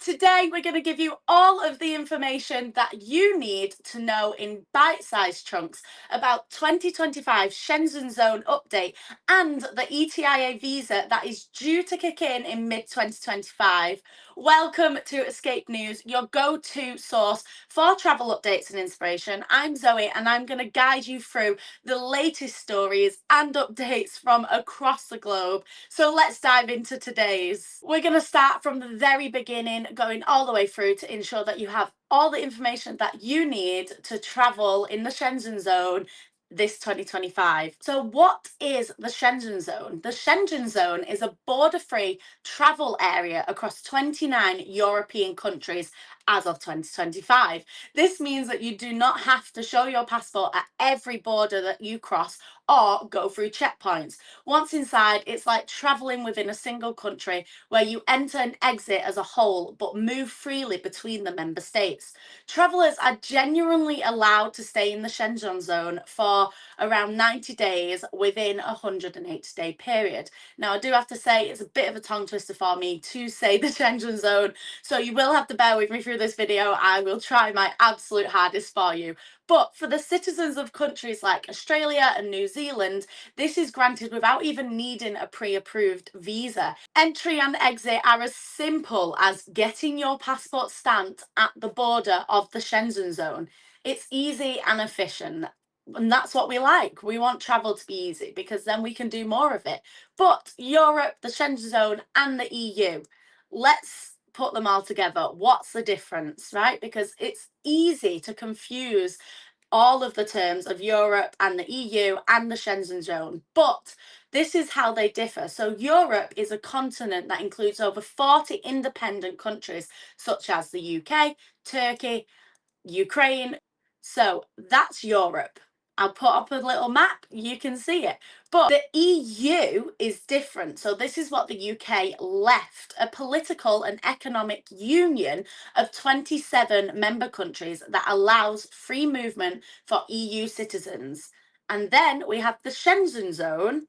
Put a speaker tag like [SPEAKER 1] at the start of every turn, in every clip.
[SPEAKER 1] Today, we're going to give you all of the information that you need to know in bite-sized chunks about 2025 Schengen Zone update and the ETIA Visa that is due to kick in mid-2025. Welcome to Escape News, your go-to source for travel updates and inspiration. I'm Zoe and I'm going to guide you through the latest stories and updates from across the globe. So let's dive into today's. We're going to start from the very beginning, going all the way through to ensure that you have all the information that you need to travel in the Schengen Zone this 2025. So what is the Schengen Zone? The Schengen Zone is a border-free travel area across 29 European countries as of 2025. This means that you do not have to show your passport at every border that you cross or go through checkpoints. Once inside, it's like traveling within a single country where you enter and exit as a whole but move freely between the member states. Travellers are genuinely allowed to stay in the Schengen Zone for around 90 days within a 180-day period. Now, I do have to say it's a bit of a tongue twister for me to say the Schengen Zone, so you will have to bear with me through this video. I will try my absolute hardest for you. But for the citizens of countries like Australia and New Zealand, this is granted without even needing a pre-approved visa. Entry and exit are as simple as getting your passport stamped at the border of the Schengen Zone. It's easy and efficient. And that's what we like. We want travel to be easy because then we can do more of it. But Europe, the Schengen Zone, and the EU, let's put them all together. What's the difference, right? Because it's easy to confuse all of the terms of Europe and the EU and the Schengen Zone, but this is how they differ. So Europe is a continent that includes over 40 independent countries, such as the UK, Turkey, Ukraine. So that's Europe. I'll put up a little map, you can see it. But the EU is different. So this is what the UK left, a political and economic union of 27 member countries that allows free movement for EU citizens. And then we have the Schengen Zone,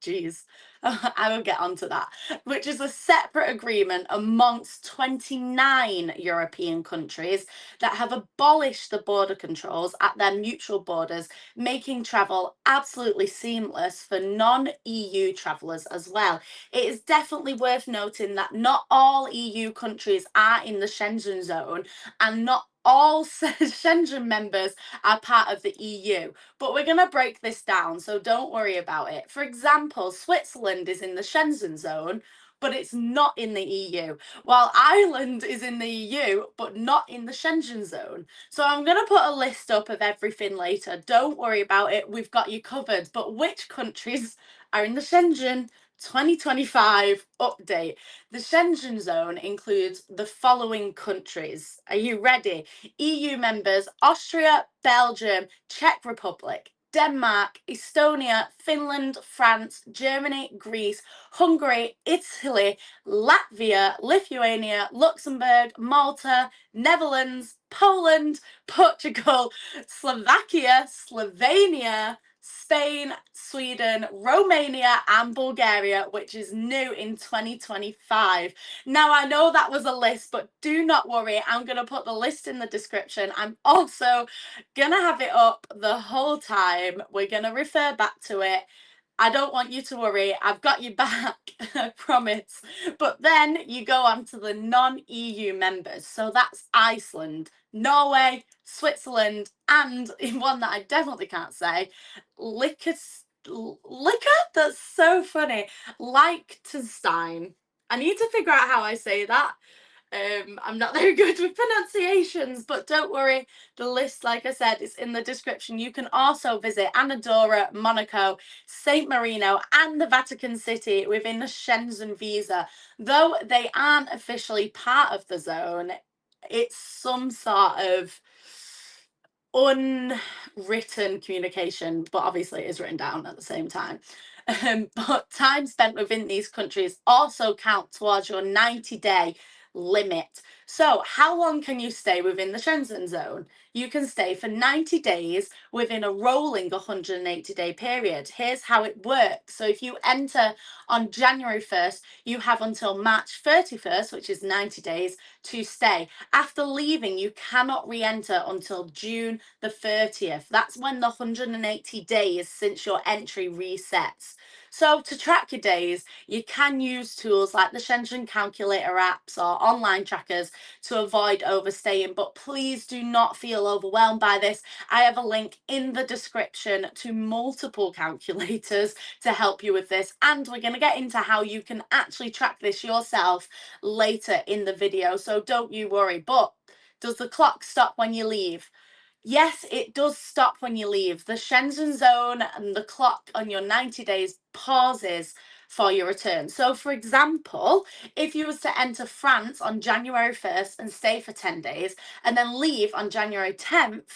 [SPEAKER 1] geez, I will get onto that, which is a separate agreement amongst 29 European countries that have abolished the border controls at their mutual borders, making travel absolutely seamless for non-EU travellers as well. It is definitely worth noting that not all EU countries are in the Schengen Zone and not all Schengen members are part of the EU, but we're going to break this down, so don't worry about it. For example, Switzerland is in the Schengen Zone, but it's not in the EU, while Ireland is in the EU, but not in the Schengen Zone. So I'm going to put a list up of everything later. Don't worry about it, we've got you covered. But which countries are in the Schengen 2025 update? The Schengen Zone includes the following countries. Are you ready? EU members: Austria, Belgium, Czech Republic, Denmark, Estonia, Finland, France, Germany, Greece, Hungary, Italy, Latvia, Lithuania, Luxembourg, Malta, Netherlands, Poland, Portugal, Slovakia, Slovenia, Spain, Sweden, Romania, and Bulgaria, which is new in 2025. Now, I know that was a list, but do not worry. I'm going to put the list in the description. I'm also going to have it up the whole time. We're going to refer back to it. I don't want you to worry. I've got you back, I promise. But then you go on to the non-EU members. So that's Iceland, Norway, Switzerland, and one that I definitely can't say, Liechtenstein. That's so funny. Liechtenstein. I need to figure out how I say that. I'm not very good with pronunciations, but don't worry. The list, like I said, is in the description. You can also visit Andorra, Monaco, San Marino, and the Vatican City within the Schengen Visa. Though they aren't officially part of the zone, it's some sort of unwritten communication, but obviously it is written down at the same time. But time spent within these countries also count towards your 90-day limit. So how long can you stay within the Schengen Zone? you can stay for 90 days within a rolling 180-day period. Here's how it works. So if you enter on January 1st, you have until March 31st, which is 90 days, to stay. After leaving, you cannot re-enter until June the 30th. That's when the 180 days since your entry resets. So to track your days, you can use tools like the Schengen calculator apps or online trackers to avoid overstaying, but please do not feel overwhelmed by this. I have a link in the description to multiple calculators to help you with this, and we're going to get into how you can actually track this yourself later in the video, so don't you worry. But does the clock stop when you leave? Yes, it does stop when you leave. The Schengen zone and the clock on your 90 days pauses for your return. So for example, if you was to enter France on January 1st and stay for 10 days and then leave on January 10th,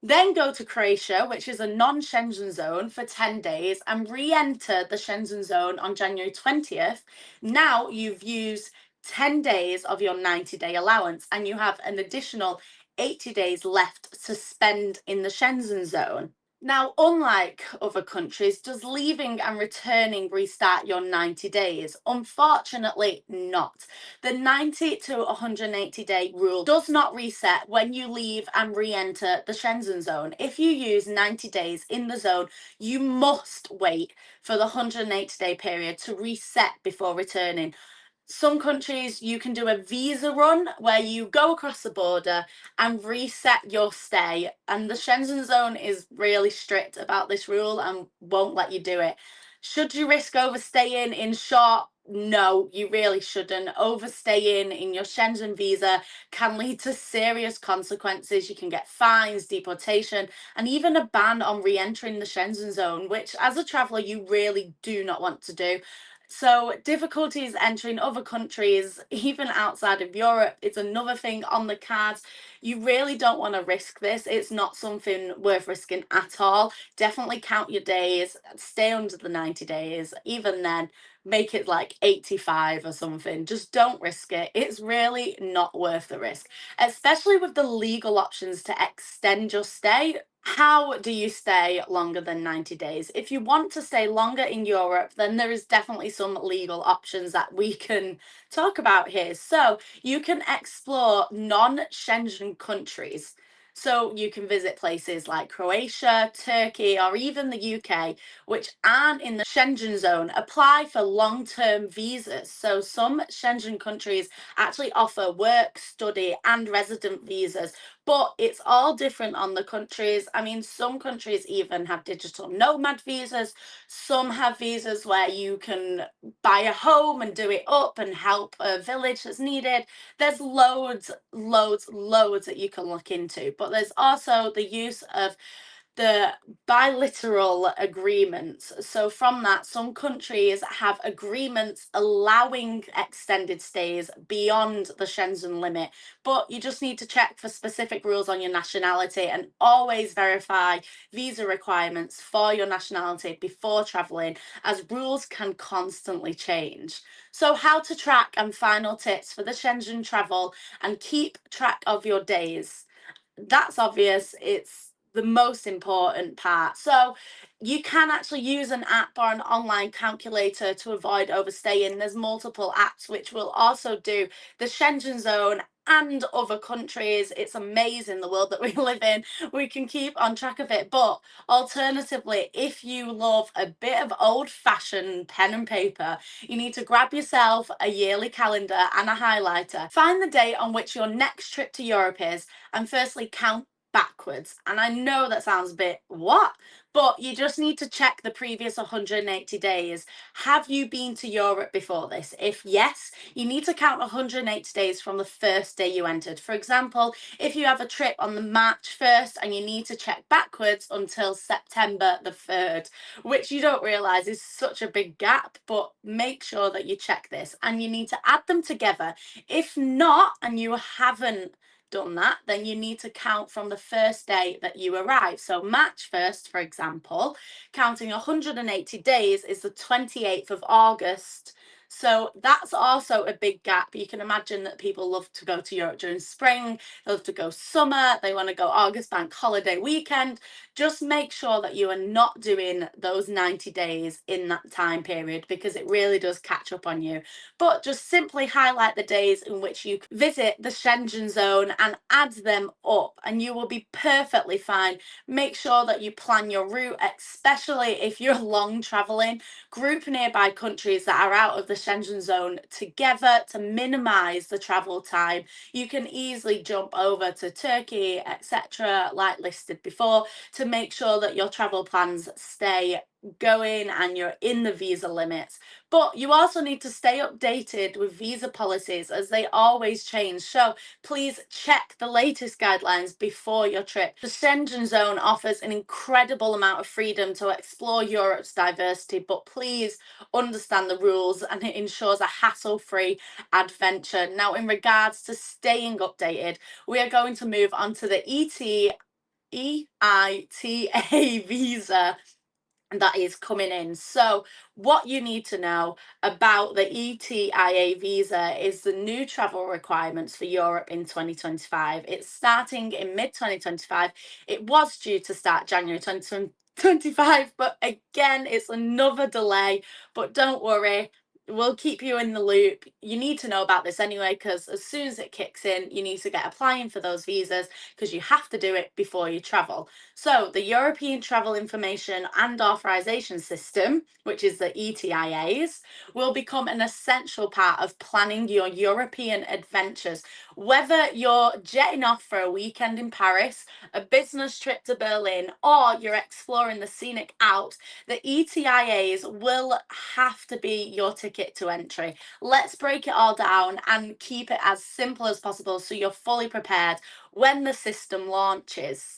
[SPEAKER 1] then go to Croatia, which is a non-Schengen zone, for 10 days and re-enter the Schengen zone on January 20th, now you've used 10 days of your 90-day allowance and you have an additional 80 days left to spend in the Schengen zone. Now, unlike other countries, does leaving and returning restart your 90 days? Unfortunately, not. The 90 to 180 day rule does not reset when you leave and re-enter the Schengen zone. If you use 90 days in the zone, you must wait for the 180-day period to reset before returning. Some countries you can do a visa run where you go across the border and reset your stay, and the Schengen zone is really strict about this rule and won't let you do it. Should you risk overstaying? In short, no, you really shouldn't. Overstaying in your Schengen visa can lead to serious consequences. You can get fines, deportation, and even a ban on re-entering the Schengen zone, which as a traveller you really do not want to do. So difficulties entering other countries, even outside of Europe, is another thing on the cards. You really don't want to risk this. It's not something worth risking at all. Definitely count your days, stay under the 90 days. Even then, make it like 85 or something. Just don't risk it. It's really not worth the risk, especially with the legal options to extend your stay. How do you stay longer than 90 days? If you want to stay longer in Europe, then there is definitely some legal options that we can talk about here. So you can explore non-Schengen countries. So you can visit places like Croatia, Turkey, or even the UK, which aren't in the Schengen zone. Apply for long-term visas. So some Schengen countries actually offer work, study, and resident visas, but it's all different on the countries. I mean, some countries even have digital nomad visas. Some have visas where you can buy a home and do it up and help a village that's needed. There's loads that you can look into, but there's also the use of the bilateral agreements. So from that, some countries have agreements allowing extended stays beyond the Schengen limit, but you just need to check for specific rules on your nationality and always verify visa requirements for your nationality before traveling, as rules can constantly change. So how to track and final tips for the Schengen travel and keep track of your days. That's obvious. It's the most important part. So you can actually use an app or an online calculator to avoid overstaying. There's multiple apps which will also do the Schengen zone and other countries. It's amazing the world that we live in. We can keep on track of it. But alternatively, if you love a bit of old-fashioned pen and paper, you need to grab yourself a yearly calendar and a highlighter. Find the date on which your next trip to Europe is, and firstly count backwards. And I know that sounds a bit what, but you just need to check the previous 180 days. Have you been to Europe before this? If yes, you need to count 180 days from the first day you entered. For example, if you have a trip on the March 1st and you need to check backwards until September the 3rd, which you don't realize is such a big gap, but make sure that you check this and you need to add them together. If not, and you haven't done that, then you need to count from the first day that you arrive. So March 1st, for example, counting 180 days is the 28th of August. So that's also a big gap. You can imagine that people love to go to Europe during spring, they love to go summer, they want to go August bank holiday weekend. Just make sure that you are not doing those 90 days in that time period, because it really does catch up on you. But just simply highlight the days in which you visit the Schengen zone and add them up, and you will be perfectly fine. Make sure that you plan your route, especially if you're long traveling. Group nearby countries that are out of the Schengen zone together to minimize the travel time. You can easily jump over to Turkey, etc., like listed before, to make sure that your travel plans stay going and you're in the visa limits. But you also need to stay updated with visa policies, as they always change. So please check the latest guidelines before your trip. The Schengen zone offers an incredible amount of freedom to explore Europe's diversity, but please understand the rules, and it ensures a hassle-free adventure. Now, in regards to staying updated, we are going to move on to the EITA visa that is coming in. So what you need to know about the ETIA visa is the new travel requirements for Europe in 2025. It's starting in mid 2025. It was due to start January 2025, but again, it's another delay. But don't worry, we'll keep you in the loop. You need to know about this anyway, because as soon as it kicks in, you need to get applying for those visas, because you have to do it before you travel. So the European Travel Information and Authorisation System, which is the ETIA'S, will become an essential part of planning your European adventures. Whether you're jetting off for a weekend in Paris, a business trip to Berlin, or you're exploring the scenic Alps, the ETIA'S will have to be your ticket to entry. Let's break it all down and keep it as simple as possible so you're fully prepared when the system launches.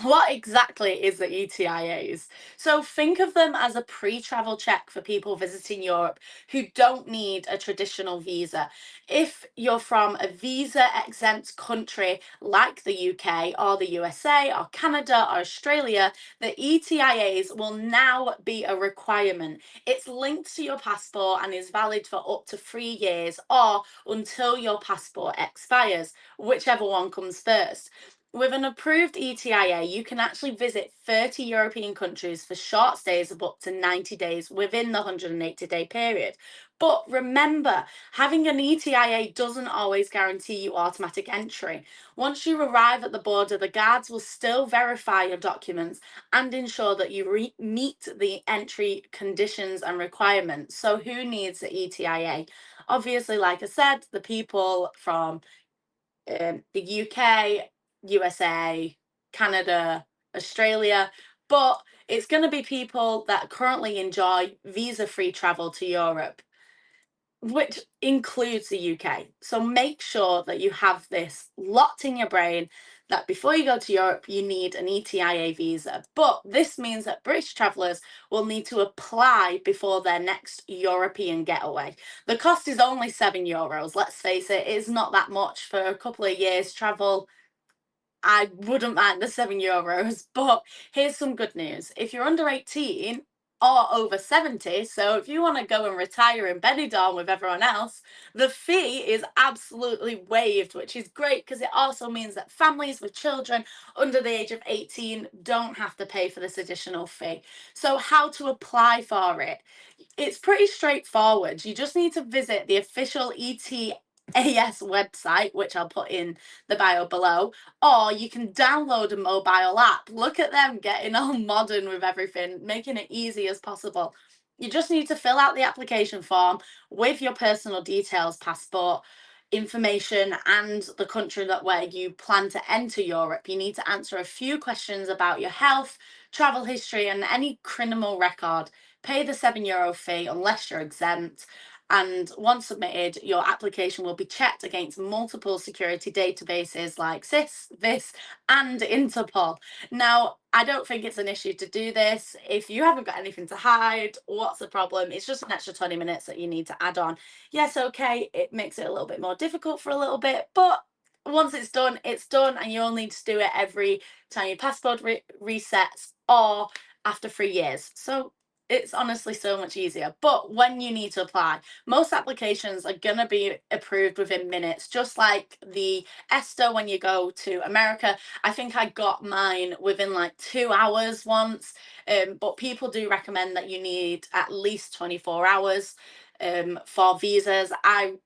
[SPEAKER 1] What exactly is the ETIAs? So think of them as a pre-travel check for people visiting Europe who don't need a traditional visa. If you're from a visa-exempt country like the UK or the USA or Canada or Australia, the ETIAs will now be a requirement. It's linked to your passport and is valid for up to 3 years or until your passport expires, whichever one comes first. With an approved ETIA, you can actually visit 30 European countries for short stays of up to 90 days within the 180-day period. But remember, having an ETIA doesn't always guarantee you automatic entry. Once you arrive at the border, the guards will still verify your documents and ensure that you meet the entry conditions and requirements. So who needs the ETIA? Obviously, like I said, the people from the UK, USA, Canada, Australia, but it's going to be people that currently enjoy visa-free travel to Europe, which includes the UK. So make sure that you have this locked in your brain, that before you go to Europe, you need an ETIA visa. But this means that British travellers will need to apply before their next European getaway. The cost is only €7. Let's face it, it's not that much for a couple of years travel. I wouldn't mind the €7, but here's some good news. If you're under 18 or over 70, so if you want to go and retire in Benidorm with everyone else, the fee is absolutely waived, which is great because it also means that families with children under the age of 18 don't have to pay for this additional fee. So how to apply for it? It's pretty straightforward. You just need to visit the official ETIAS website, which I'll put in the bio below, or you can download a mobile app. Look at them getting all modern with everything, making it easy as possible. You just need to fill out the application form with your personal details, passport information, and the country that where you plan to enter Europe. You need to answer a few questions about your health, travel history, and any criminal record. Pay the €7 fee unless you're exempt. And once submitted, your application will be checked against multiple security databases like SIS, VIS, and Interpol. Now, I don't think it's an issue to do this. If you haven't got anything to hide, what's the problem? It's just an extra 20 minutes that you need to add on. Yes, okay, it makes it a little bit more difficult for a little bit, but once it's done, and you only need to do it every time your passport resets or after 3 years. So It's honestly so much easier. But when you need to apply, most applications are going to be approved within minutes, just like the ESTA when you go to America. I think I got mine within like 2 hours once. But people do recommend that you need at least 24 hours for visas. I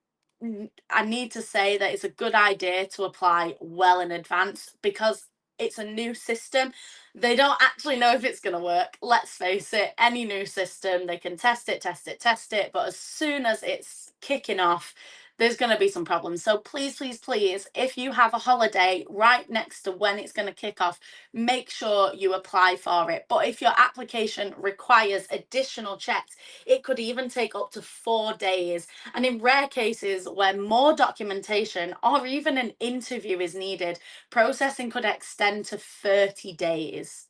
[SPEAKER 1] need to say that it's a good idea to apply well in advance because it's a new system. They don't actually know if it's going to work. Let's face it, any new system, they can test it, test it, test it. But as soon as it's kicking off, there's going to be some problems. So please, please, please, if you have a holiday right next to when it's going to kick off, make sure you apply for it. But if your application requires additional checks, it could even take up to 4 days. And in rare cases where more documentation or even an interview is needed, processing could extend to 30 days.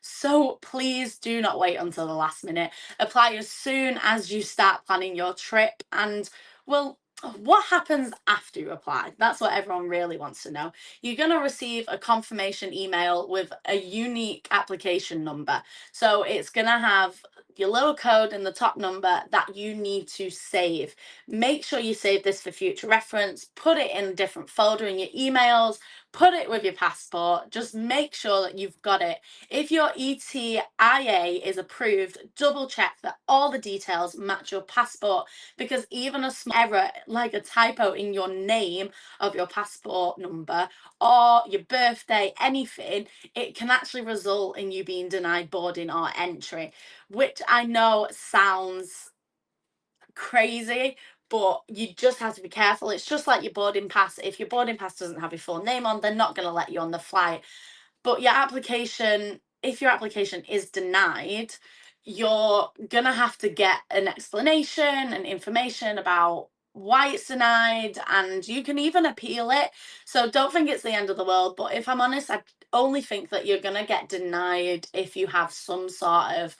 [SPEAKER 1] So please do not wait until the last minute. Apply as soon as you start planning your trip. And, well, what happens after you apply? That's what everyone really wants to know. You're going to receive a confirmation email with a unique application number. So it's going to have your little code and the top number that you need to save. Make sure you save this for future reference. Put it in a different folder in your emails. Put it with your passport. Just make sure that you've got it. If your ETIA is approved, double check that all the details match your passport, because even a small error, like a typo in your name of your passport number or your birthday, anything, it can actually result in you being denied boarding or entry, which I know sounds crazy, but you just have to be careful. It's just like your boarding pass. If your boarding pass doesn't have your full name on, they're not going to let you on the flight. But your application, if your application is denied, you're gonna have to get an explanation and information about why it's denied, and you can even appeal it. So don't think it's the end of the world. But if I'm honest, I only think that you're gonna get denied if you have some sort of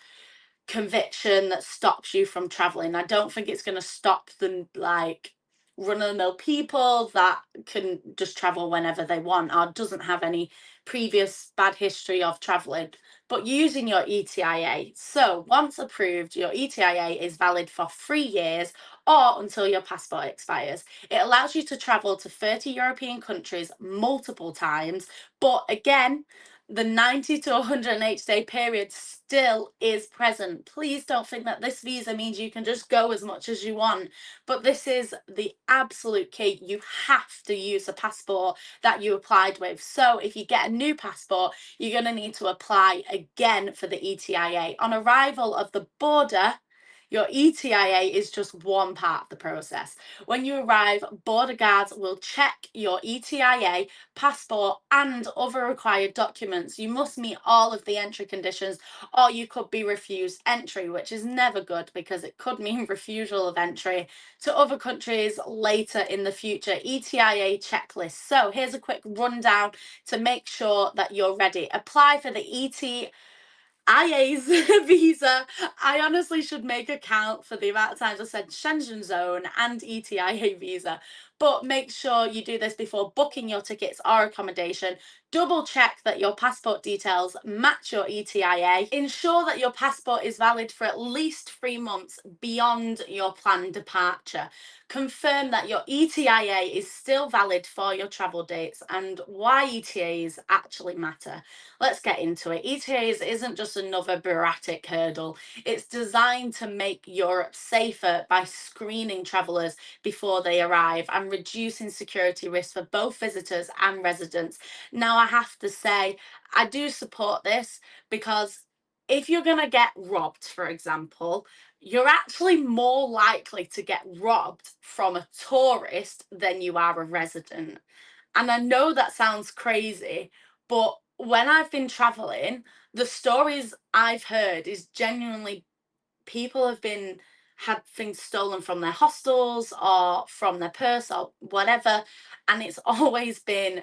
[SPEAKER 1] conviction that stops you from traveling. I don't think it's going to stop the like run of the mill people that can just travel whenever they want or doesn't have any previous bad history of traveling, but using your ETIA. So once approved, your ETIA is valid for 3 years or until your passport expires. It allows you to travel to 30 European countries multiple times, but again, the 90 to 180-day period still is present. Please don't think that this visa means you can just go as much as you want, but this is the absolute key. You have to use the passport that you applied with. So if you get a new passport, you're going to need to apply again for the ETIA. On arrival of the border, your ETIA is just one part of the process. When you arrive, border guards will check your ETIA, passport, and other required documents. You must meet all of the entry conditions, or you could be refused entry, which is never good because it could mean refusal of entry to other countries later in the future. ETIA checklist. So here's a quick rundown to make sure that you're ready. Apply for the ETIA's visa. I honestly should make a count for the amount of times I said Schengen Zone and ETIA visa. But make sure you do this before booking your tickets or accommodation. Double check that your passport details match your ETIA. Ensure that your passport is valid for at least 3 months beyond your planned departure. Confirm that your ETIA is still valid for your travel dates and why ETAs actually matter. Let's get into it. ETAs isn't just another bureaucratic hurdle. It's designed to make Europe safer by screening travellers before they arrive and reducing security risks for both visitors and residents. Now, I have to say, I do support this because if you're going to get robbed, for example, you're actually more likely to get robbed from a tourist than you are a resident. And I know that sounds crazy, but when I've been traveling, the stories I've heard is genuinely people have been had things stolen from their hostels or from their purse or whatever, and it's always been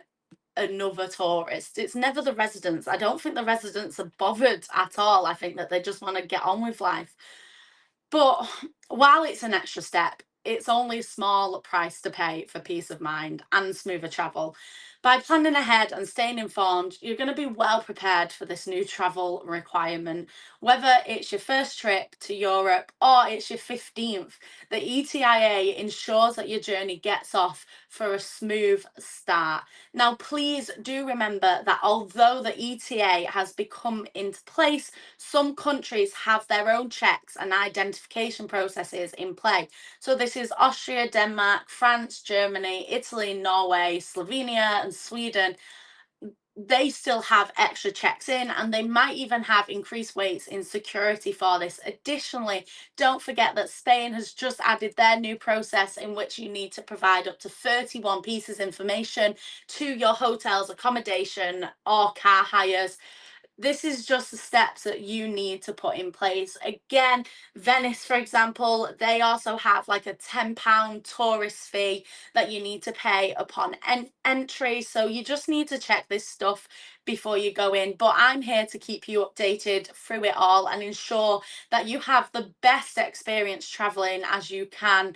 [SPEAKER 1] another tourist. It's never the residents. I don't think the residents are bothered at all. I think that they just want to get on with life. But while it's an extra step, it's only a small price to pay for peace of mind and smoother travel. By planning ahead and staying informed, you're going to be well prepared for this new travel requirement. Whether it's your first trip to Europe or it's your 15th, the ETIA ensures that your journey gets off for a smooth start. Now, please do remember that although the ETA has become into place, some countries have their own checks and identification processes in play. So this is Austria, Denmark, France, Germany, Italy, Norway, Slovenia, and Sweden. They still have extra checks in, and they might even have increased weights in security for this. Additionally, don't forget that Spain has just added their new process in which you need to provide up to 31 pieces of information to your hotel's accommodation or car hires. This is just the steps that you need to put in place. Again, Venice, for example, they also have like a £10 tourist fee that you need to pay upon entry. So you just need to check this stuff before you go in. But I'm here to keep you updated through it all and ensure that you have the best experience traveling as you can.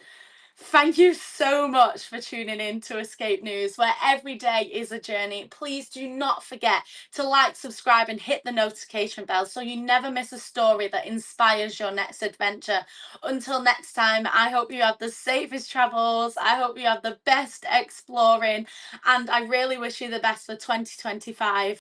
[SPEAKER 1] Thank you so much for tuning in to Escape News, where every day is a journey. Please do not forget to like, subscribe, and hit the notification bell so you never miss a story that inspires your next adventure. Until next time, I hope you have the safest travels. I hope you have the best exploring, and I really wish you the best for 2025.